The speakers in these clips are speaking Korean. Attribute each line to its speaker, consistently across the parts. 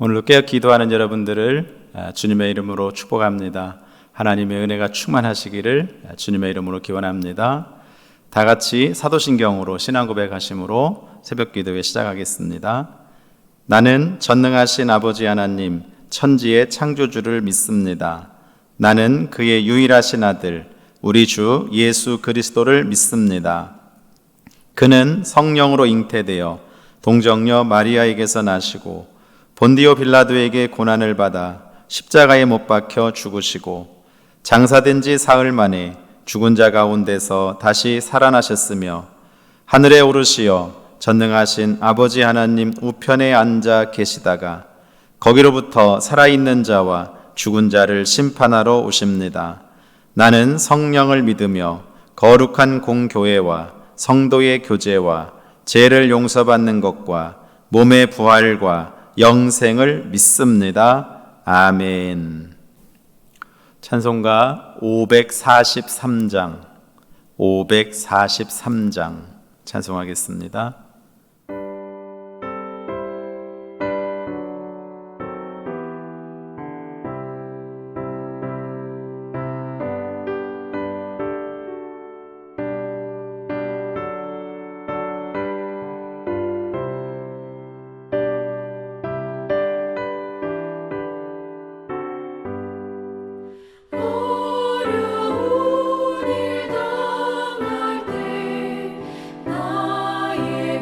Speaker 1: 오늘도 깨어 기도하는 여러분들을 주님의 이름으로 축복합니다. 하나님의 은혜가 충만하시기를 주님의 이름으로 기원합니다. 다 같이 사도신경으로 신앙 고백하심으로 새벽 기도회 시작하겠습니다. 나는 전능하신 아버지 하나님 천지의 창조주를 믿습니다. 나는 그의 유일하신 아들 우리 주 예수 그리스도를 믿습니다. 그는 성령으로 잉태되어 동정녀 마리아에게서 나시고 본디오 빌라도에게 고난을 받아 십자가에 못 박혀 죽으시고 장사된 지 사흘 만에 죽은 자 가운데서 다시 살아나셨으며 하늘에 오르시어 전능하신 아버지 하나님 우편에 앉아 계시다가 거기로부터 살아있는 자와 죽은 자를 심판하러 오십니다. 나는 성령을 믿으며 거룩한 공교회와 성도의 교제와 죄를 용서받는 것과 몸의 부활과 영생을 믿습니다. 아멘. 찬송가 543장 찬송하겠습니다.
Speaker 2: 어려운 일 당할 때 나의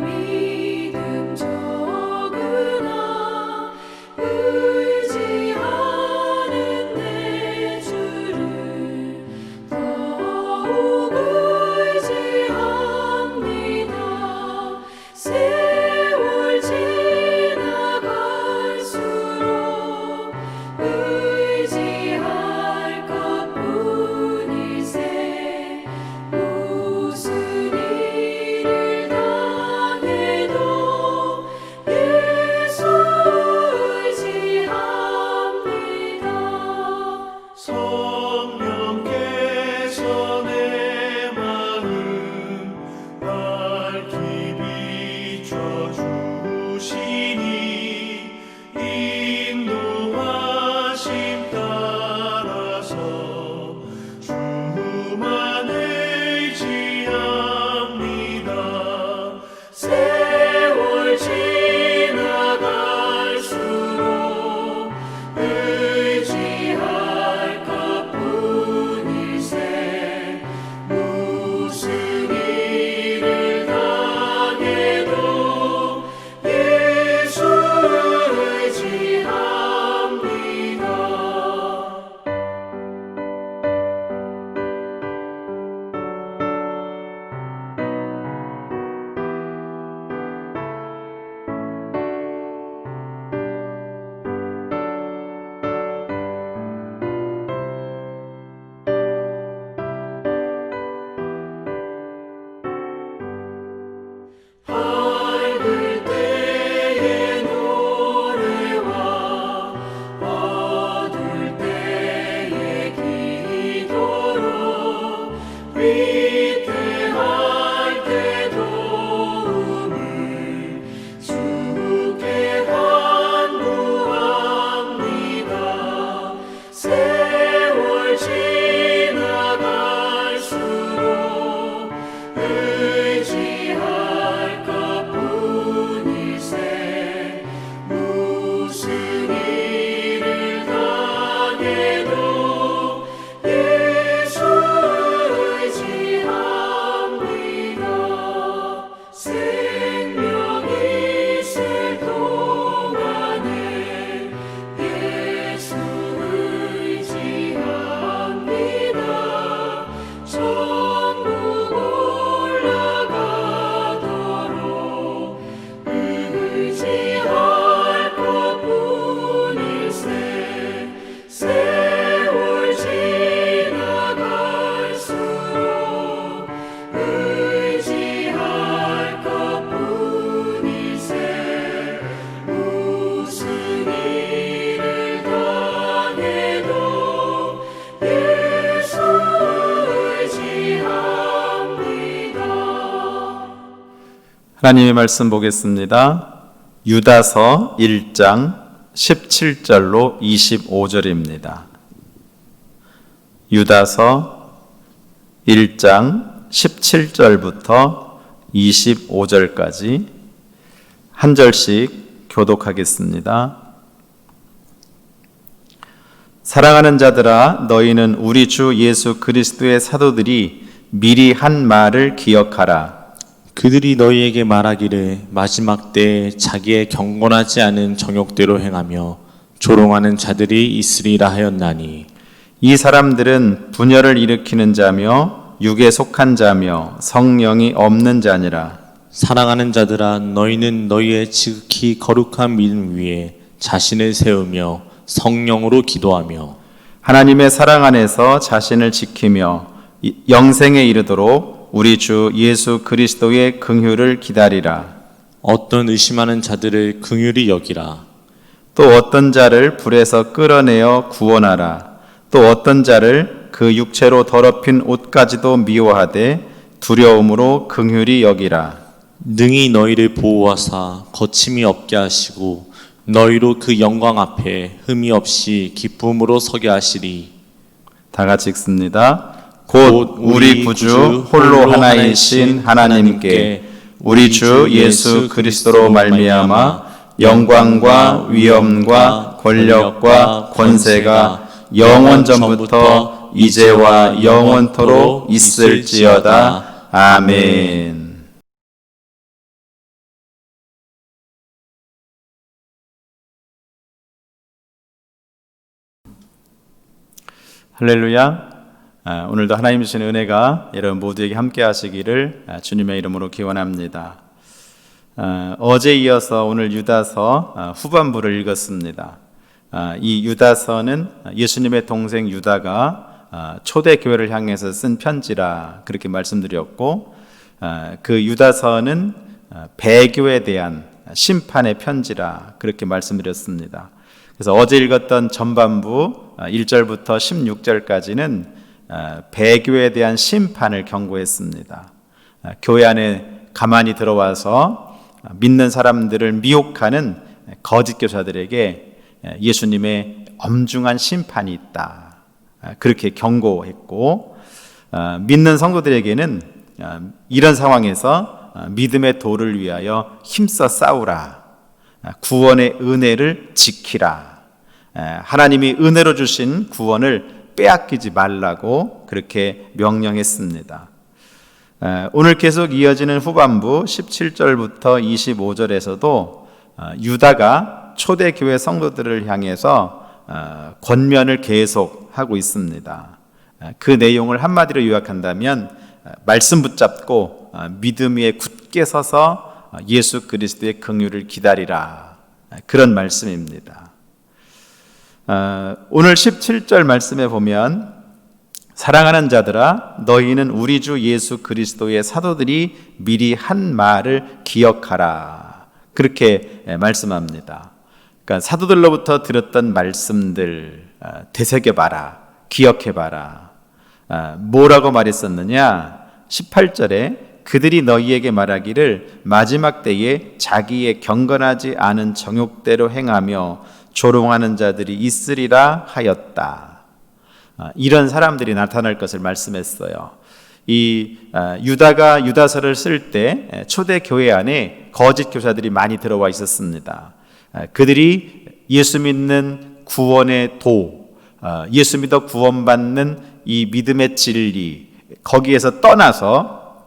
Speaker 1: 하나님의 말씀 보겠습니다. 유다서 1장 17절로 25절입니다. 유다서 1장 17절부터 25절까지 한 절씩 교독하겠습니다. 사랑하는 자들아, 너희는 우리 주 예수 그리스도의 사도들이 미리 한 말을 기억하라.
Speaker 2: 그들이 너희에게 말하기를 마지막 때에 자기의 경건하지 않은 정욕대로 행하며 조롱하는 자들이 있으리라 하였나니,
Speaker 1: 이 사람들은 분열을 일으키는 자며 육에 속한 자며 성령이 없는 자니라.
Speaker 2: 사랑하는 자들아, 너희는 너희의 지극히 거룩한 믿음 위에 자신을 세우며 성령으로 기도하며
Speaker 1: 하나님의 사랑 안에서 자신을 지키며 영생에 이르도록 우리 주 예수 그리스도의 긍휼을 기다리라.
Speaker 2: 어떤 의심하는 자들을 긍휼히 여기라.
Speaker 1: 또 어떤 자를 불에서 끌어내어 구원하라. 또 어떤 자를 그 육체로 더럽힌 옷까지도 미워하되 두려움으로 긍휼히 여기라.
Speaker 2: 능히 너희를 보호하사 거침이 없게 하시고 너희로 그 영광 앞에 흠이 없이 기쁨으로 서게 하시리.
Speaker 1: 다 같이 읽습니다. 곧 우리 구주 홀로 하나이신 하나님께 우리 주 예수 그리스도로 말미암아 영광과 위엄과 권력과 권세가 영원 전부터 이제와 영원토록 있을지어다. 아멘. 할렐루야. 오늘도 하나님 주신 은혜가 여러분 모두에게 함께 하시기를 주님의 이름으로 기원합니다. 어제 이어서 오늘 유다서 후반부를 읽었습니다. 이 유다서는 예수님의 동생 유다가 초대교회를 향해서 쓴 편지라 그렇게 말씀드렸고, 그 유다서는 배교에 대한 심판의 편지라 그렇게 말씀드렸습니다. 그래서 어제 읽었던 전반부 1절부터 16절까지는 배교에 대한 심판을 경고했습니다. 교회 안에 가만히 들어와서 믿는 사람들을 미혹하는 거짓 교사들에게 예수님의 엄중한 심판이 있다, 그렇게 경고했고, 믿는 성도들에게는 이런 상황에서 믿음의 도를 위하여 힘써 싸우라, 구원의 은혜를 지키라, 하나님이 은혜로 주신 구원을 빼앗기지 말라고 그렇게 명령했습니다. 오늘 계속 이어지는 후반부 17절부터 25절에서도 유다가 초대교회 성도들을 향해서 권면을 계속하고 있습니다. 그 내용을 한마디로 요약한다면 말씀 붙잡고 믿음 위에 굳게 서서 예수 그리스도의 긍휼을 기다리라, 그런 말씀입니다. 오늘 17절 말씀에 보면 사랑하는 자들아, 너희는 우리 주 예수 그리스도의 사도들이 미리 한 말을 기억하라, 그렇게 말씀합니다. 그러니까 사도들로부터 들었던 말씀들 되새겨봐라, 기억해봐라. 뭐라고 말했었느냐? 18절에 그들이 너희에게 말하기를 마지막 때에 자기의 경건하지 않은 정욕대로 행하며 조롱하는 자들이 있으리라 하였다. 이런 사람들이 나타날 것을 말씀했어요. 이 유다가 유다서를 쓸 때 초대 교회 안에 거짓 교사들이 많이 들어와 있었습니다. 그들이 예수 믿는 구원의 도, 예수 믿어 구원받는 이 믿음의 진리, 거기에서 떠나서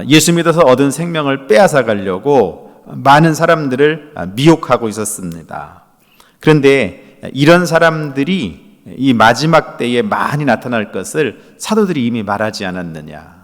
Speaker 1: 예수 믿어서 얻은 생명을 빼앗아 가려고 많은 사람들을 미혹하고 있었습니다. 그런데 이런 사람들이 이 마지막 때에 많이 나타날 것을 사도들이 이미 말하지 않았느냐?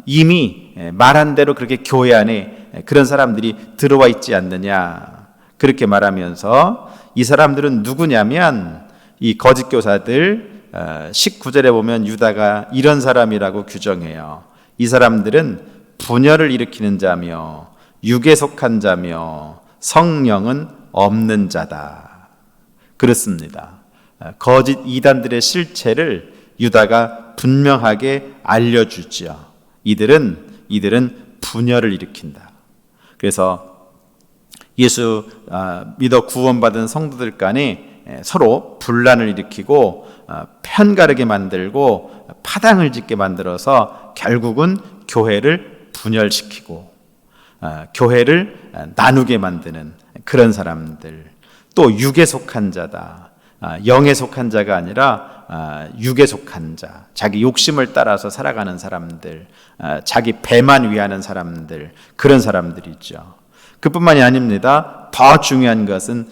Speaker 1: 이미 말한 대로 그렇게 교회 안에 그런 사람들이 들어와 있지 않느냐? 그렇게 말하면서 이 사람들은 누구냐면 이 거짓 교사들, 19절에 보면 유다가 이런 사람이라고 규정해요. 이 사람들은 분열을 일으키는 자며 육에 속한 자며 성령은 없는 자다. 그렇습니다. 거짓 이단들의 실체를 유다가 분명하게 알려주죠. 이들은 분열을 일으킨다. 그래서 예수 믿어 구원받은 성도들 간에 서로 분란을 일으키고 편가르게 만들고 파당을 짓게 만들어서 결국은 교회를 분열시키고 교회를 나누게 만드는 그런 사람들, 또 육에 속한 자다. 영에 속한 자가 아니라 육에 속한 자, 자기 욕심을 따라서 살아가는 사람들, 자기 배만 위하는 사람들, 그런 사람들이죠. 그뿐만이 아닙니다. 더 중요한 것은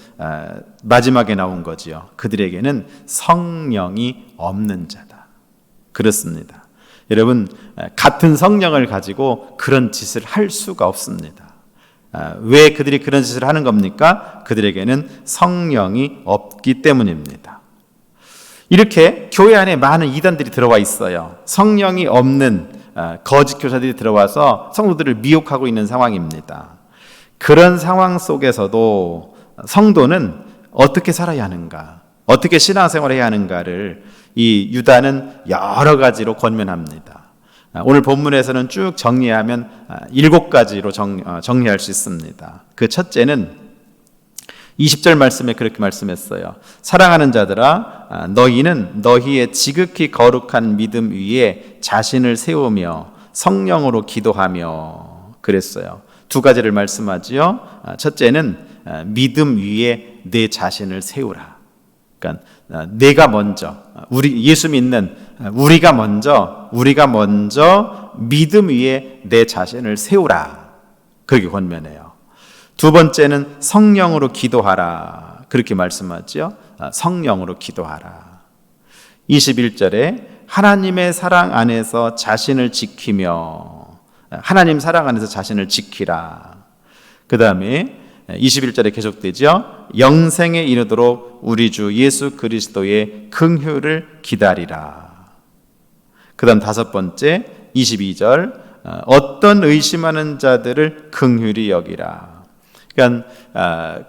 Speaker 1: 마지막에 나온 거지요. 그들에게는 성령이 없는 자다. 그렇습니다. 여러분, 같은 성령을 가지고 그런 짓을 할 수가 없습니다. 왜 그들이 그런 짓을 하는 겁니까? 그들에게는 성령이 없기 때문입니다. 이렇게 교회 안에 많은 이단들이 들어와 있어요. 성령이 없는 거짓 교사들이 들어와서 성도들을 미혹하고 있는 상황입니다. 그런 상황 속에서도 성도는 어떻게 살아야 하는가, 어떻게 신앙생활을 해야 하는가를 이 유다는 여러 가지로 권면합니다. 오늘 본문에서는 쭉 정리하면 7가지로 정리할 수 있습니다. 그 첫째는 20절 말씀에 그렇게 말씀했어요. 사랑하는 자들아, 너희는 너희의 지극히 거룩한 믿음 위에 자신을 세우며 성령으로 기도하며, 그랬어요. 2가지를 말씀하지요. 첫째는 믿음 위에 내 자신을 세우라. 그러니까 내가 먼저, 예수 믿는 우리가 먼저 믿음 위에 내 자신을 세우라. 그렇게 권면해요. 2번째는 성령으로 기도하라. 그렇게 말씀하죠. 성령으로 기도하라. 21절에 하나님의 사랑 안에서 자신을 지키며, 하나님 사랑 안에서 자신을 지키라. 그 다음에 21절에 계속되죠. 영생에 이르도록 우리 주 예수 그리스도의 긍휼을 기다리라. 그 다음 5번째 22절, 어떤 의심하는 자들을 긍휼히 여기라. 그러니까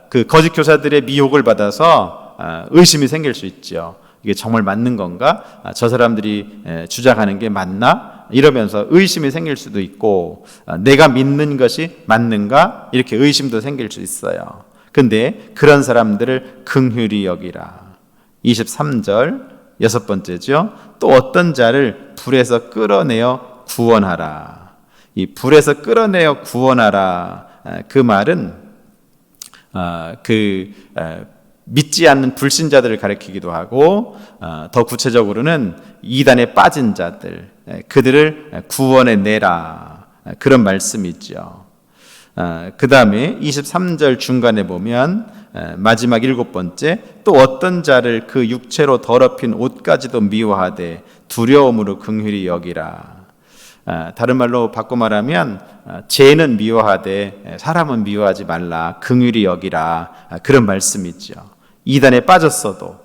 Speaker 1: 그 거짓 교사들의 미혹을 받아서 의심이 생길 수 있죠. 이게 정말 맞는 건가? 저 사람들이 주장하는 게 맞나? 이러면서 의심이 생길 수도 있고, 내가 믿는 것이 맞는가? 이렇게 의심도 생길 수 있어요. 근데 그런 사람들을 긍휼히 여기라. 23절 6번째죠. 또 어떤 자를 불에서 끌어내어 구원하라. 이 불에서 끌어내어 구원하라, 그 말은 믿지 않는 불신자들을 가리키기도 하고, 더 구체적으로는 이단에 빠진 자들, 그들을 구원해 내라, 그런 말씀이죠. 그 다음에 23절 중간에 보면 마지막 7번째, 또 어떤 자를 그 육체로 더럽힌 옷까지도 미워하되 두려움으로 긍휼히 여기라. 다른 말로 바꿔 말하면 죄는 미워하되 사람은 미워하지 말라, 긍휼히 여기라, 그런 말씀이죠. 이단에 빠졌어도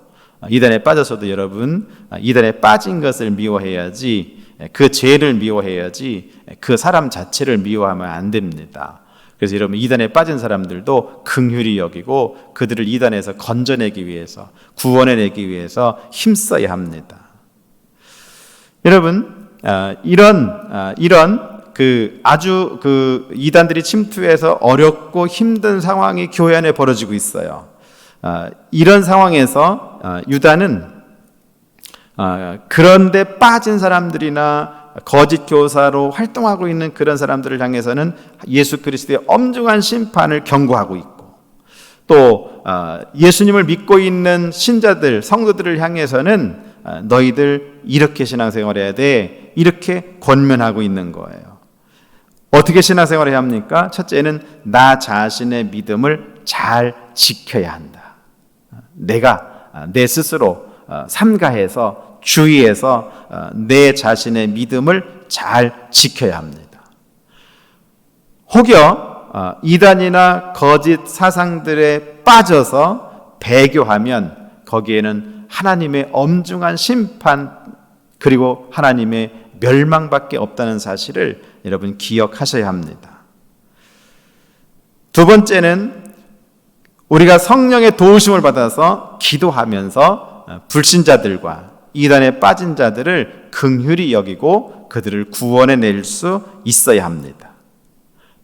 Speaker 1: 여러분, 이단에 빠진 것을 미워해야지, 그 죄를 미워해야지 그 사람 자체를 미워하면 안 됩니다. 그래서 여러분, 이단에 빠진 사람들도 긍휼히 여기고 그들을 이단에서 건져내기 위해서, 구원해내기 위해서 힘써야 합니다. 여러분, 이런 아주 이단들이 침투해서 어렵고 힘든 상황이 교회 안에 벌어지고 있어요. 이런 상황에서 유다는 그런데 빠진 사람들이나 거짓 교사로 활동하고 있는 그런 사람들을 향해서는 예수 그리스도의 엄중한 심판을 경고하고 있고, 또 예수님을 믿고 있는 신자들, 성도들을 향해서는 너희들 이렇게 신앙생활해야 돼, 이렇게 권면하고 있는 거예요. 어떻게 신앙생활을 해야 합니까? 첫째는 나 자신의 믿음을 잘 지켜야 한다. 내가 내 스스로 삼가해서 주의해서 내 자신의 믿음을 잘 지켜야 합니다. 혹여 이단이나 거짓 사상들에 빠져서 배교하면 거기에는 하나님의 엄중한 심판, 그리고 하나님의 멸망밖에 없다는 사실을 여러분 기억하셔야 합니다. 2번째는 우리가 성령의 도우심을 받아서 기도하면서 불신자들과 이단에 빠진 자들을 긍휼히 여기고 그들을 구원해 낼 수 있어야 합니다.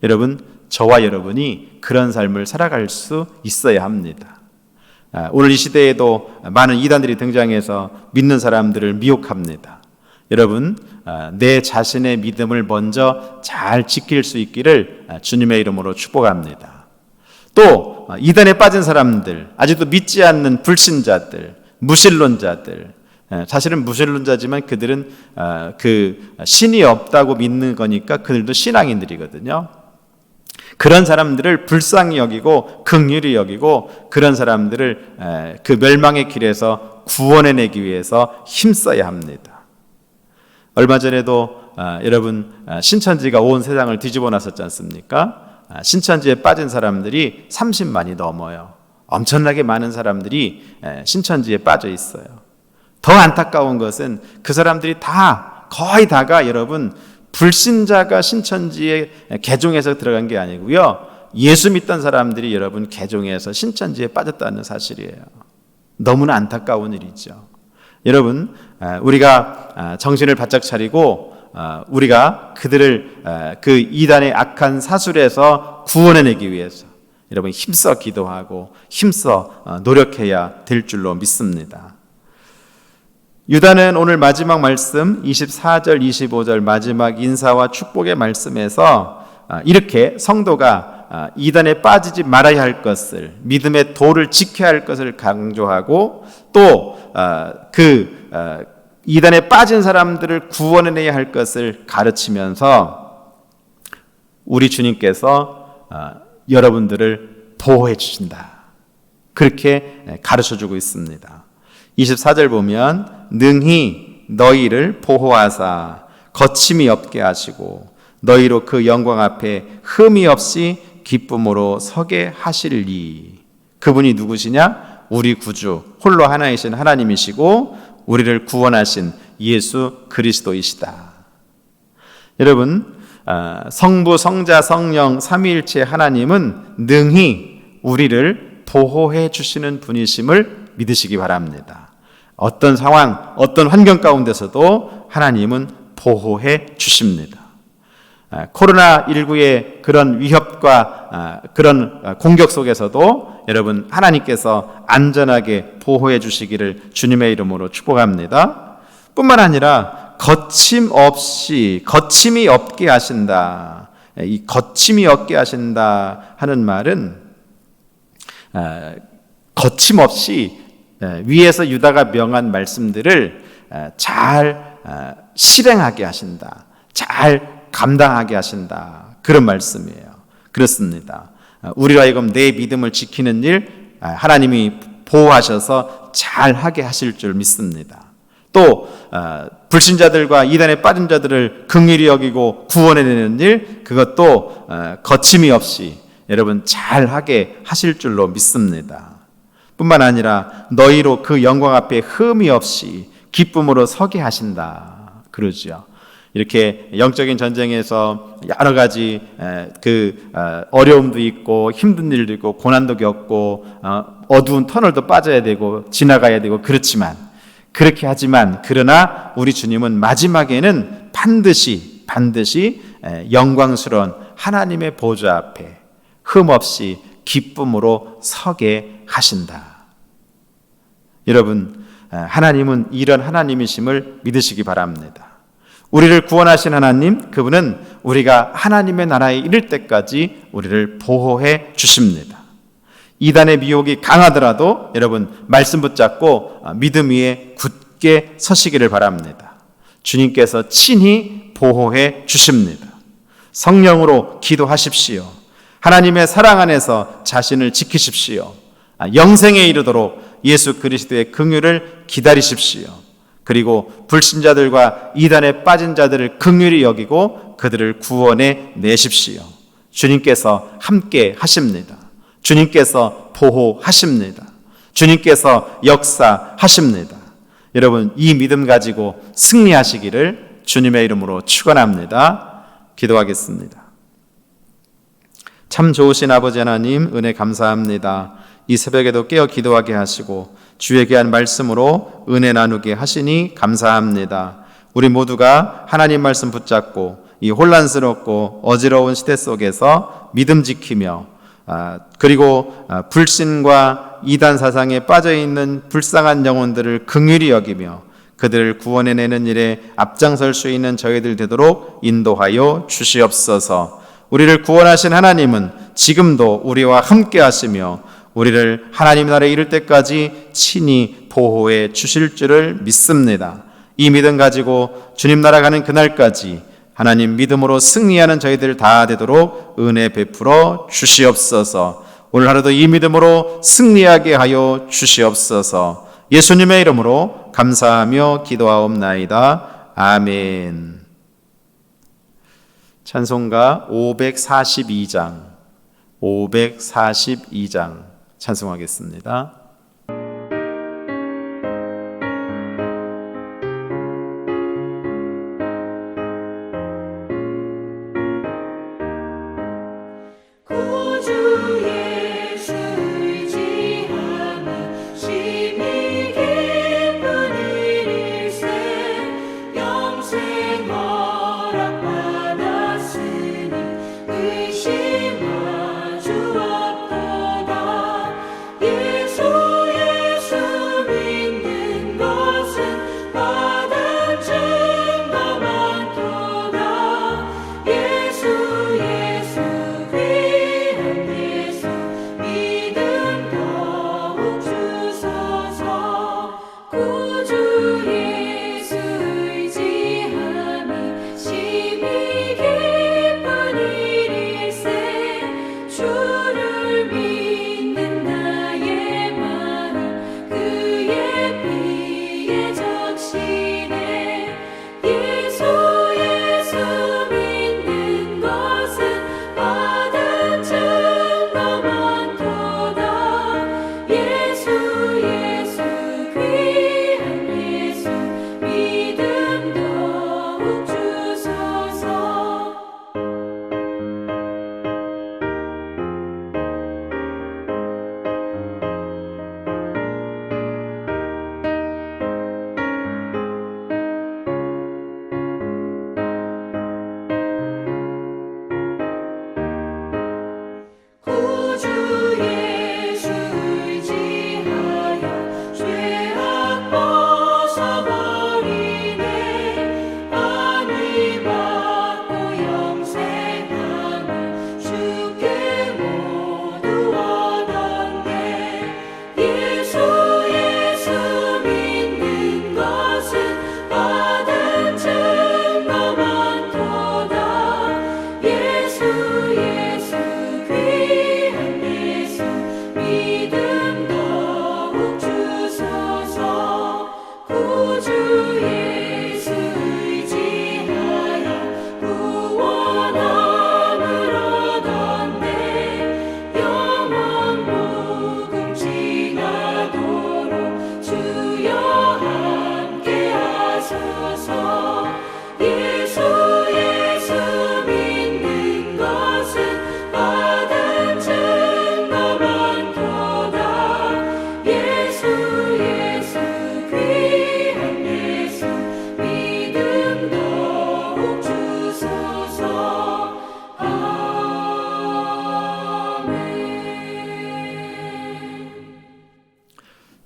Speaker 1: 여러분, 저와 여러분이 그런 삶을 살아갈 수 있어야 합니다. 오늘 이 시대에도 많은 이단들이 등장해서 믿는 사람들을 미혹합니다. 여러분, 내 자신의 믿음을 먼저 잘 지킬 수 있기를 주님의 이름으로 축복합니다. 또 이단에 빠진 사람들, 아직도 믿지 않는 불신자들, 무신론자들, 사실은 무신론자지만 그들은 그 신이 없다고 믿는 거니까 그들도 신앙인들이거든요. 그런 사람들을 불쌍히 여기고 긍휼히 여기고 그런 사람들을 그 멸망의 길에서 구원해내기 위해서 힘써야 합니다. 얼마 전에도 여러분 신천지가 온 세상을 뒤집어 놨었지 않습니까? 신천지에 빠진 사람들이 30만이 넘어요. 엄청나게 많은 사람들이 신천지에 빠져 있어요. 더 안타까운 것은 그 사람들이 거의 다가 여러분 불신자가 신천지에 개종해서 들어간 게 아니고요. 예수 믿던 사람들이 여러분 개종해서 신천지에 빠졌다는 사실이에요. 너무나 안타까운 일이죠. 여러분, 우리가 정신을 바짝 차리고 우리가 그들을 그 이단의 악한 사술에서 구원해내기 위해서 여러분 힘써 기도하고 힘써 노력해야 될 줄로 믿습니다. 유다는 오늘 마지막 말씀 24절 25절 마지막 인사와 축복의 말씀에서 이렇게 성도가 이단에 빠지지 말아야 할 것을, 믿음의 도를 지켜야 할 것을 강조하고 또 그 이단에 빠진 사람들을 구원해내야 할 것을 가르치면서 우리 주님께서 여러분들을 보호해 주신다, 그렇게 가르쳐주고 있습니다. 24절 보면 능히 너희를 보호하사 거침이 없게 하시고 너희로 그 영광 앞에 흠이 없이 기쁨으로 서게 하실리. 그분이 누구시냐? 우리 구주 홀로 하나이신 하나님이시고 우리를 구원하신 예수 그리스도이시다. 여러분, 성부, 성자, 성령 삼위일체 하나님은 능히 우리를 보호해 주시는 분이심을 믿으시기 바랍니다. 어떤 상황, 어떤 환경 가운데서도 하나님은 보호해 주십니다. 코로나19의 그런 위협과 그런 공격 속에서도 여러분 하나님께서 안전하게 보호해 주시기를 주님의 이름으로 축복합니다. 뿐만 아니라 거침이 없게 하신다. 이 거침이 없게 하신다 하는 말은 거침없이 위에서 유다가 명한 말씀들을 잘 실행하게 하신다. 잘 감당하게 하신다. 그런 말씀이에요. 그렇습니다. 우리로 하여금 내 믿음을 지키는 일 하나님이 보호하셔서 잘 하게 하실 줄 믿습니다. 또 불신자들과 이단에 빠진 자들을 긍휼히 여기고 구원해내는 일, 그것도 거침이 없이 여러분 잘 하게 하실 줄로 믿습니다. 뿐만 아니라 너희로 그 영광 앞에 흠이 없이 기쁨으로 서게 하신다. 그러죠. 이렇게 영적인 전쟁에서 여러 가지 어려움도 있고 힘든 일도 있고 고난도 겪고 어두운 터널도 빠져야 되고 지나가야 되고 그렇지만 그러나 우리 주님은 마지막에는 반드시 영광스러운 하나님의 보좌 앞에 흠없이 기쁨으로 서게 하신다. 여러분, 하나님은 이런 하나님이심을 믿으시기 바랍니다. 우리를 구원하신 하나님, 그분은 우리가 하나님의 나라에 이를 때까지 우리를 보호해 주십니다. 이단의 미혹이 강하더라도 여러분 말씀 붙잡고 믿음 위에 굳게 서시기를 바랍니다. 주님께서 친히 보호해 주십니다. 성령으로 기도하십시오. 하나님의 사랑 안에서 자신을 지키십시오. 영생에 이르도록 예수 그리스도의 긍휼을 기다리십시오. 그리고 불신자들과 이단에 빠진 자들을 긍휼히 여기고 그들을 구원해 내십시오. 주님께서 함께 하십니다. 주님께서 보호하십니다. 주님께서 역사하십니다. 여러분, 이 믿음 가지고 승리하시기를 주님의 이름으로 축원합니다. 기도하겠습니다. 참 좋으신 아버지 하나님, 은혜 감사합니다. 이 새벽에도 깨어 기도하게 하시고 주의 귀한 말씀으로 은혜 나누게 하시니 감사합니다. 우리 모두가 하나님 말씀 붙잡고 이 혼란스럽고 어지러운 시대 속에서 믿음 지키며 그리고 불신과 이단 사상에 빠져있는 불쌍한 영혼들을 긍휼히 여기며 그들을 구원해내는 일에 앞장설 수 있는 저희들 되도록 인도하여 주시옵소서. 우리를 구원하신 하나님은 지금도 우리와 함께 하시며 우리를 하나님 나라에 이를 때까지 친히 보호해 주실 줄을 믿습니다. 이 믿음 가지고 주님 나라 가는 그날까지 하나님 믿음으로 승리하는 저희들 다 되도록 은혜 베풀어 주시옵소서. 오늘 하루도 이 믿음으로 승리하게 하여 주시옵소서. 예수님의 이름으로 감사하며 기도하옵나이다. 아멘. 찬송가 542장 찬송하겠습니다.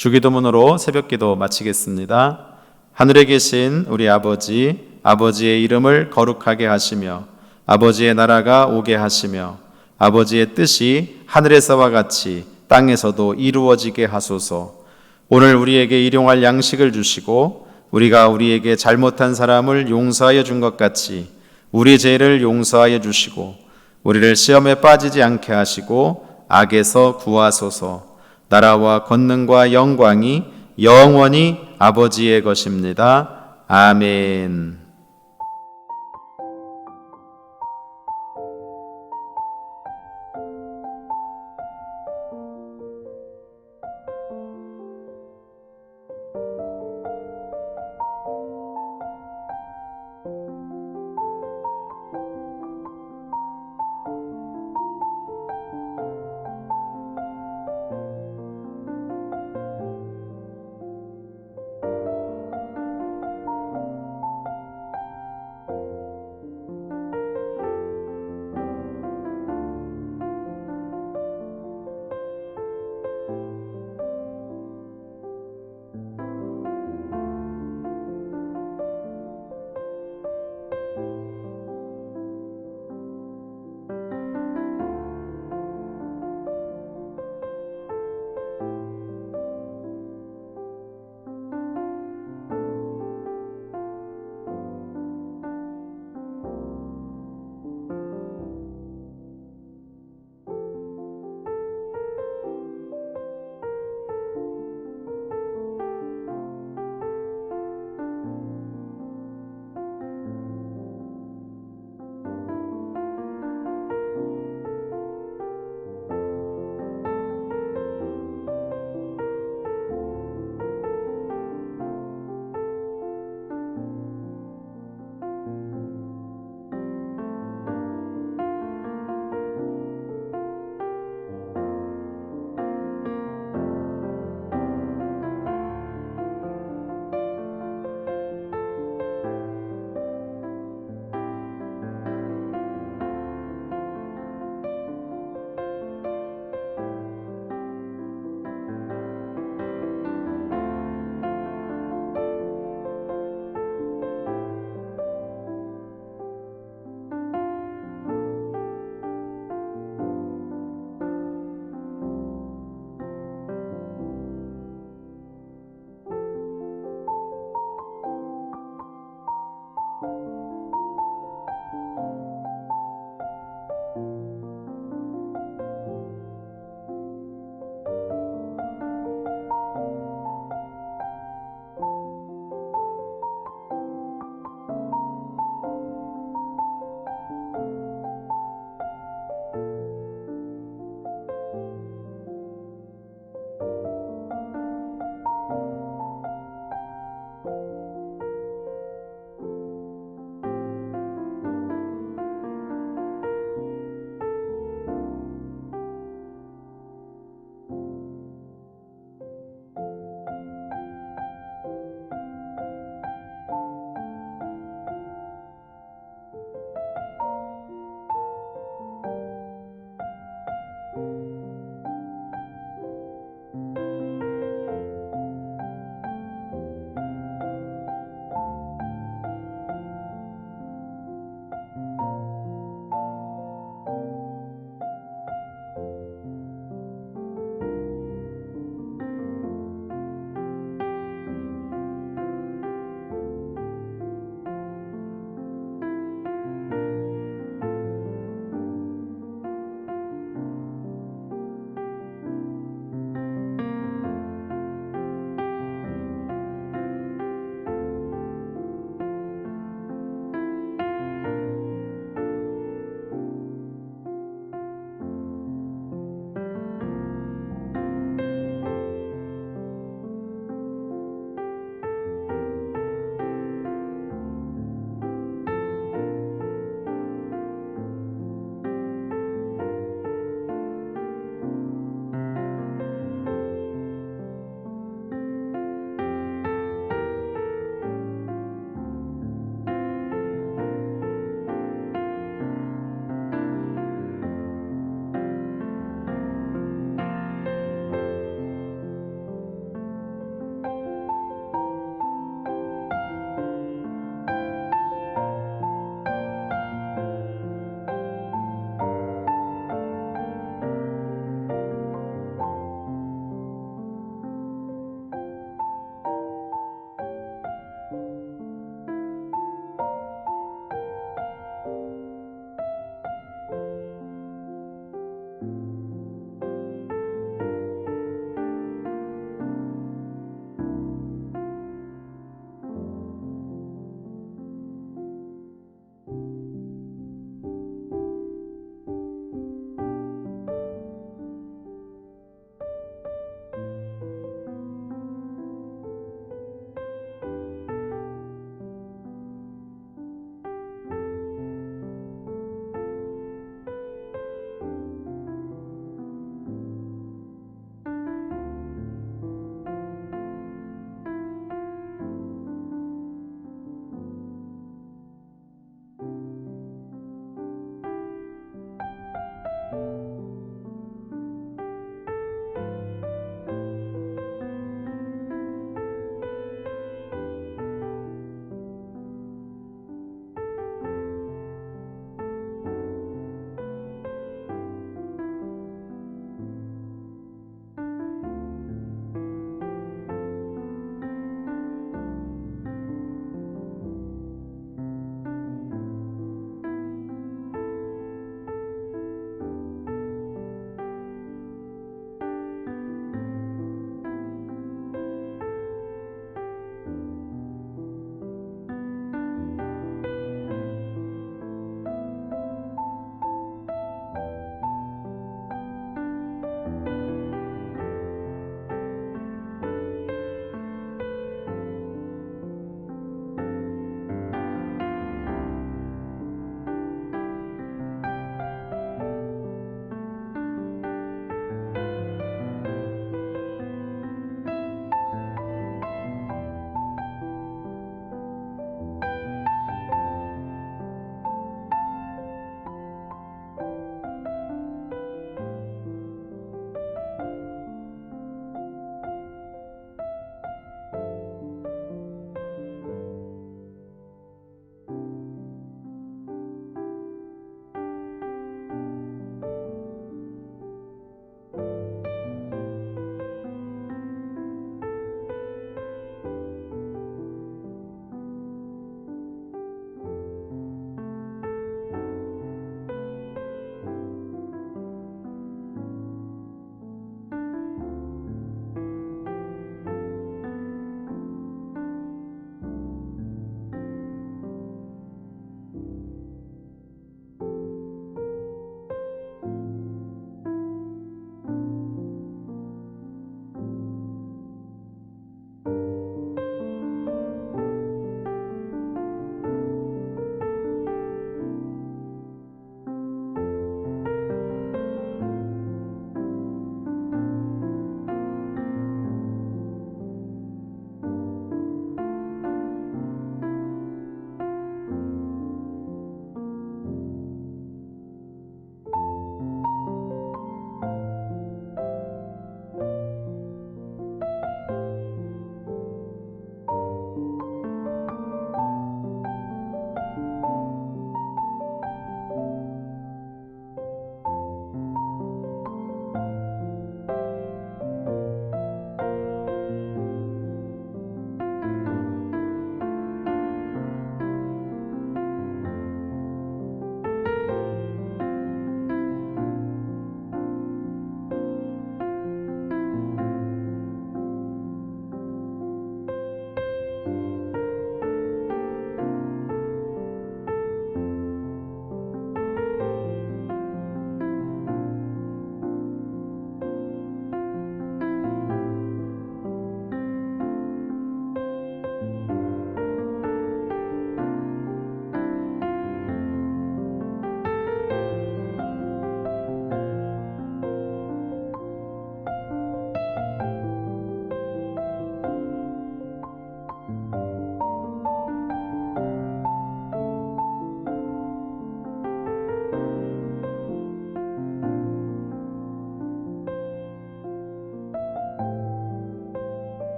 Speaker 1: 주기도문으로 새벽기도 마치겠습니다. 하늘에 계신 우리 아버지, 아버지의 이름을 거룩하게 하시며 아버지의 나라가 오게 하시며 아버지의 뜻이 하늘에서와 같이 땅에서도 이루어지게 하소서. 오늘 우리에게 일용할 양식을 주시고 우리가 우리에게 잘못한 사람을 용서하여 준 것 같이 우리 죄를 용서하여 주시고 우리를 시험에 빠지지 않게 하시고 악에서 구하소서. 나라와 권능과 영광이 영원히 아버지의 것입니다. 아멘.